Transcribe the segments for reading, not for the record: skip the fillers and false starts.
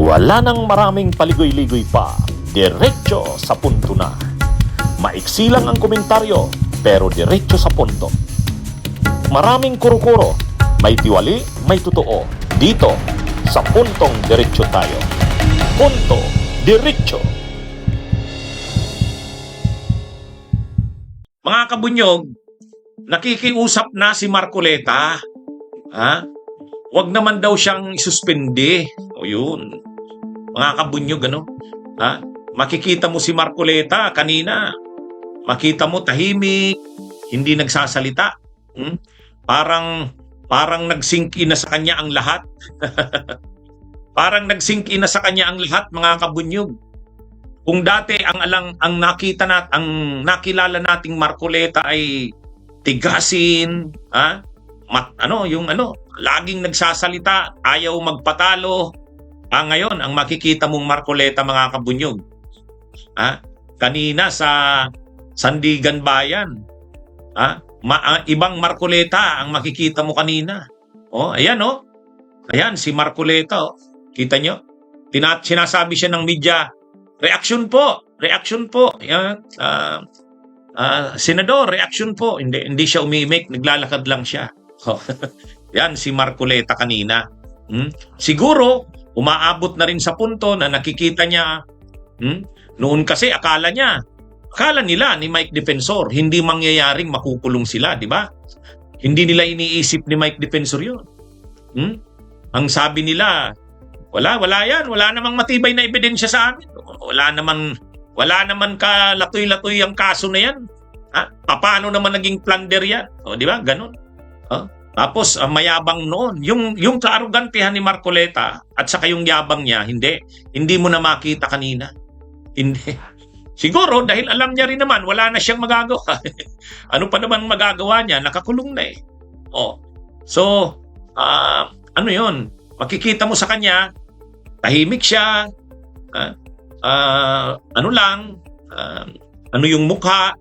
Wala nang maraming paligoy-ligoy pa, diretso sa punto na. Maiksi lang ang komentaryo, pero diretso sa punto. Maraming kuro-kuro, may tiwali, may totoo. Dito, sa puntong diretso tayo. Punto, diretso. Mga kabunyog, nakikiusap na si Marcoleta. Huwag naman daw siyang isuspende. O yun. Mga kabunyog, ano? Makikita mo si Marcoleta kanina. Makita mo tahimik, hindi nagsasalita. Parang nag-sink in na sa kanya ang lahat. Parang nag-sink in na sa kanya ang lahat, mga kabunyog. Kung dati ang nakilala nating Marcoleta ay tigasin, laging nagsasalita, ayaw magpatalo. Ngayon, ang makikita mong Marcoleta, mga kabunyog, kanina sa Sandigan Bayan, ibang Marcoleta ang makikita mo kanina. Ayan, ayan si Marcoleta, kita nyo? Sinasabi siya ng media, reaction po. Yan, Senador, reaction po. Hindi siya umimik, naglalakad lang siya. Yan si Marcoleta kanina. Siguro, umaabot na rin sa punto na nakikita niya, noon kasi akala nila ni Mike Defensor, hindi mangyayaring makukulong sila, di ba? Hindi nila iniisip ni Mike Defensor yun. Ang sabi nila, wala yan. Wala namang matibay na ebidensya sa amin. Wala naman kalatoy-latoy ang kaso na yan. Paano naman naging plunder yan? Di ba? Ganun. Tapos, mayabang noon. Yung kaarugantihan ni Marcoleta at saka yung yabang niya, hindi mo na makita kanina. Hindi. Siguro, dahil alam niya rin naman, wala na siyang magagawa. Ano pa naman magagawa niya? Nakakulong na eh. So, ano yun? Makikita mo sa kanya, tahimik siya, ano yung mukha.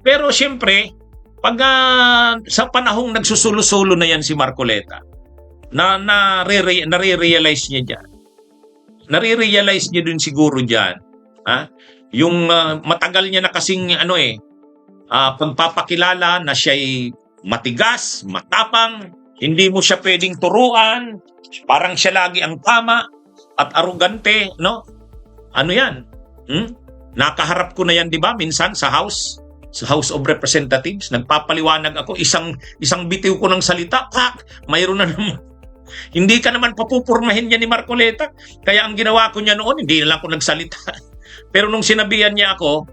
Pero siyempre, pag sa panahong nagsusulo-sulo na yan si Marcoleta, nare-realize niya dyan. Nare-realize niya dun siguro dyan. Yung matagal niya na kasing pagpapakilala na siya'y matigas, matapang, hindi mo siya pwedeng turuan, parang siya lagi ang tama at arugante, no? Ano yan? Nakaharap ko na yan, di ba? Minsan sa House of Representatives, nagpapaliwanag ako, isang bitiw ko ng salita, mayroon na naman. Hindi ka naman papupurmahin niya ni Marcoleta. Kaya ang ginawa ko niya noon, hindi na lang ako nagsalita. Pero nung sinabihan niya ako,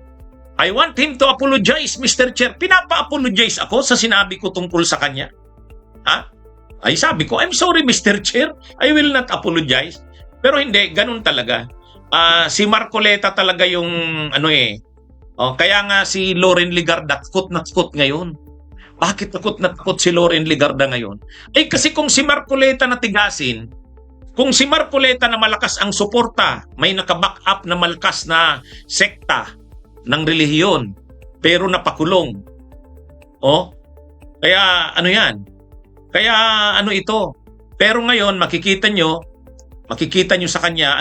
I want him to apologize, Mr. Chair. Pinapa-apologize ako sa sinabi ko tungkol sa kanya. Ay sabi ko, I'm sorry, Mr. Chair. I will not apologize. Pero hindi, ganun talaga. Si Marcoleta talaga yung kaya nga si Loren Legarda takot na takot ngayon. Bakit takot na takot si Loren Legarda ngayon? Kasi kung si Marcoleta na tigasin, kung si Marcoleta na malakas ang suporta, may naka-back up na malakas na sekta ng relihiyon, pero napakulong. Kaya ano yan? Kaya ano ito? Pero ngayon makikita nyo sa kanya,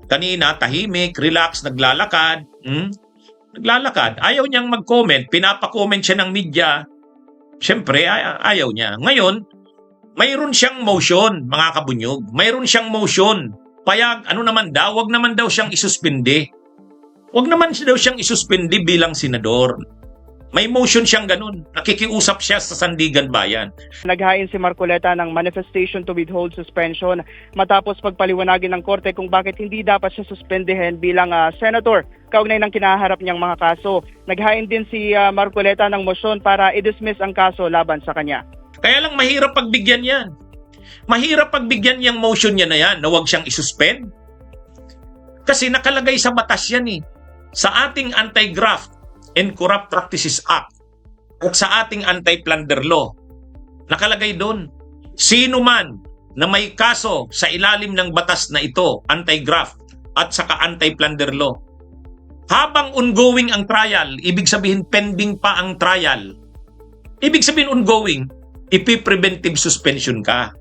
kanina tahimik, relax, naglalakad. Naglalakad. Ayaw niyang mag-comment, pinapa-comment siya ng media. Siyempre, ayaw niya. Ngayon, mayroon siyang motion, mga kabunyog. Mayroon siyang motion. Payag, wag naman daw siyang isuspindi. Wag naman daw siyang isuspindi bilang senador. May motion siyang ganun. Nakikiusap siya sa Sandigan Bayan. Naghain si Marcoleta ng manifestation to withhold suspension matapos pagpaliwanagin ng korte kung bakit hindi dapat siya suspendihin bilang senator kaugnay ng kinaharap niyang mga kaso. Naghain din si Marcoleta ng motion para i-dismiss ang kaso laban sa kanya. Kaya lang mahirap pagbigyan yan. Mahirap pagbigyan yung motion niya na yan na huwag siyang isuspend. Kasi nakalagay sa batas yan eh. Sa ating Anti-Graft and Corrupt Practices Act at sa ating Anti-Plunder Law, nakalagay doon, sino man na may kaso sa ilalim ng batas na ito, Anti-Graft at saka Anti-Plunder Law, habang ongoing ang trial, ibig sabihin pending pa ang trial, ibig sabihin ongoing, ipi-preventive suspension ka.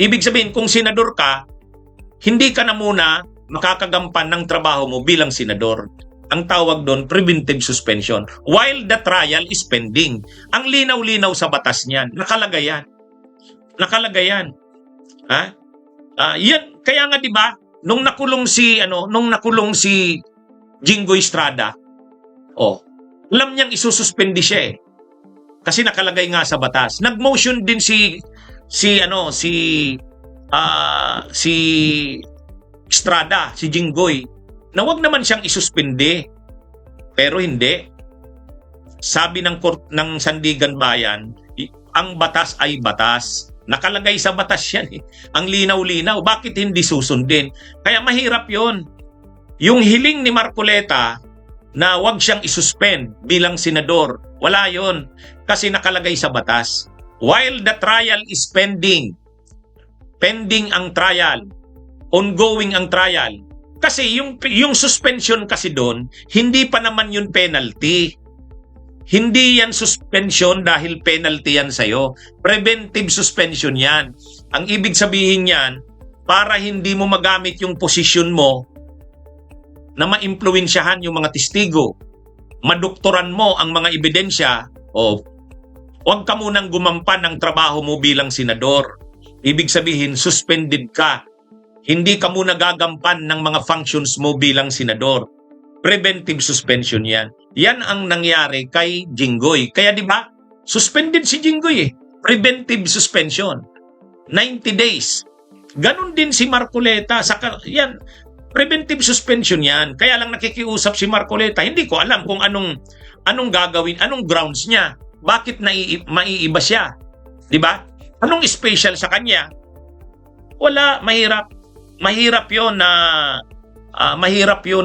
Ibig sabihin, kung senador ka, hindi ka na muna makakagampan ng trabaho mo bilang senador. Ang tawag doon, preventive suspension. While the trial is pending. Ang linaw-linaw sa batas niyan. Nakalagay yan. Nakalagay yan. Ha? Yan, kaya nga 'di ba, nung nakulong si Jinggoy Estrada, alam niyang isususpendi siya eh. Kasi nakalagay nga sa batas. Nag-motion din si Estrada, si Jinggoy, na wag naman siyang isuspende. Pero hindi. Sabi ng Sandigan Bayan, ang batas ay batas. Nakalagay sa batas yan eh. Ang linaw-linaw. Bakit hindi susundin? Kaya mahirap yon. Yung hiling ni Marcoleta na wag siyang isuspend bilang senador, wala yon. Kasi nakalagay sa batas. While the trial is pending ang trial, ongoing ang trial. Kasi yung suspension kasi doon, hindi pa naman yun penalty. Hindi yan suspension dahil penalty yan sa'yo. Preventive suspension yan. Ang ibig sabihin yan, para hindi mo magamit yung posisyon mo na maimpluwensyahan yung mga testigo, madoktoran mo ang mga ebidensya, huwag ka munang gumampan ng trabaho mo bilang senador. Ibig sabihin, suspended ka. Hindi ka muna gagampan ng mga functions mo bilang senador. Preventive suspension yan. Yan ang nangyari kay Jinggoy. Kaya di ba, suspended si Jinggoy eh. Preventive suspension. 90 days. Ganon din si Marcoleta. Yan, preventive suspension yan. Kaya lang nakikiusap si Marcoleta. Hindi ko alam kung anong gagawin, anong grounds niya. Bakit maiiba siya? Di ba? Anong special sa kanya? Wala, mahirap. Mahirap yun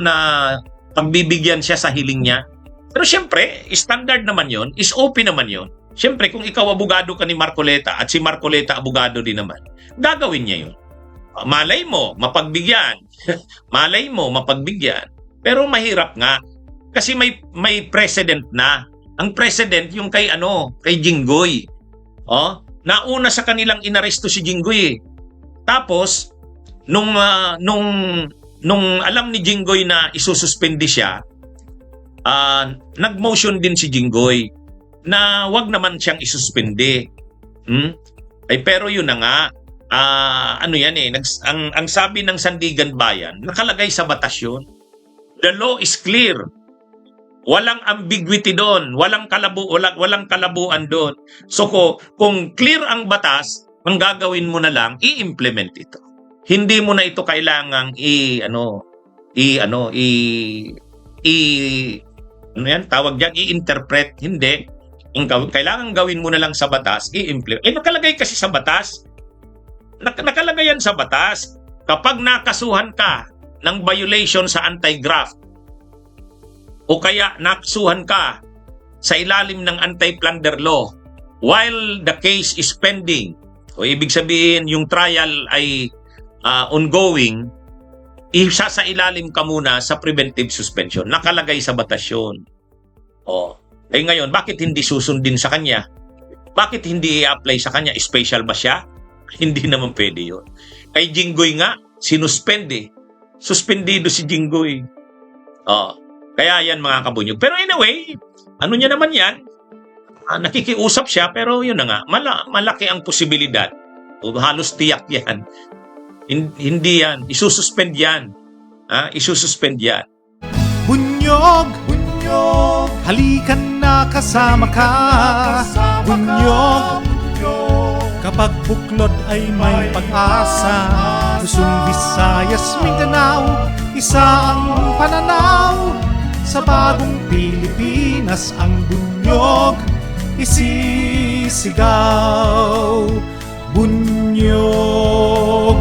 na pagbibigyan siya sa hiling niya. Pero siyempre, standard naman yon, is open naman yon. Siyempre, kung ikaw abogado ka ni Marcoleta at si Marcoleta abogado din naman, gagawin niya yun. Malay mo, mapagbigyan. Malay mo, mapagbigyan. Pero mahirap nga. Kasi may precedent na. Ang precedent yung kay Jinggoy. Nauna sa kanilang inaresto si Jinggoy. Tapos, nung alam ni Jinggoy na isususpendi siya, nag-motion din si Jinggoy na wag naman siyang isuspende. Pero yun na nga, ang sabi ng Sandigan Bayan, nakalagay sa batas yun. The law is clear. Walang ambiguity doon, walang kalabuan doon. So kung clear ang batas, ang gagawin mo na lang, i-implement ito. Hindi mo na ito kailangang i-interpret. Hindi. Kailangan gawin mo na lang sa batas, i-implement. Nakalagay kasi sa batas. Nakalagay yan sa batas. Kapag nakasuhan ka ng violation sa anti-graft, o kaya nakasuhan ka sa ilalim ng anti-plunder law while the case is pending, o ibig sabihin yung trial ay ongoing, isa sa ilalim ka muna sa preventive suspension. Nakalagay sa batas yun. Ngayon, bakit hindi susundin sa kanya? Bakit hindi i-apply sa kanya? Special ba siya? Hindi naman pwede yun. Kay Jinggoy nga, sinuspende. Suspendido si Jinggoy. Kaya yan mga kabunyog. Pero anyway, niya naman yan? Nakikiusap siya, pero yun na nga, malaki ang posibilidad. Halos tiyak yan. Hindi yan. Isususpend yan. Isususpend yan. Bunyog, bunyog, halikan na kasama ka. Bunyog, kapag buklod ay may pag-asa. Luzon, Visayas, Mindanao, isa ang pananaw. Sa bagong Pilipinas ang bunyog isisigaw. Bunyog.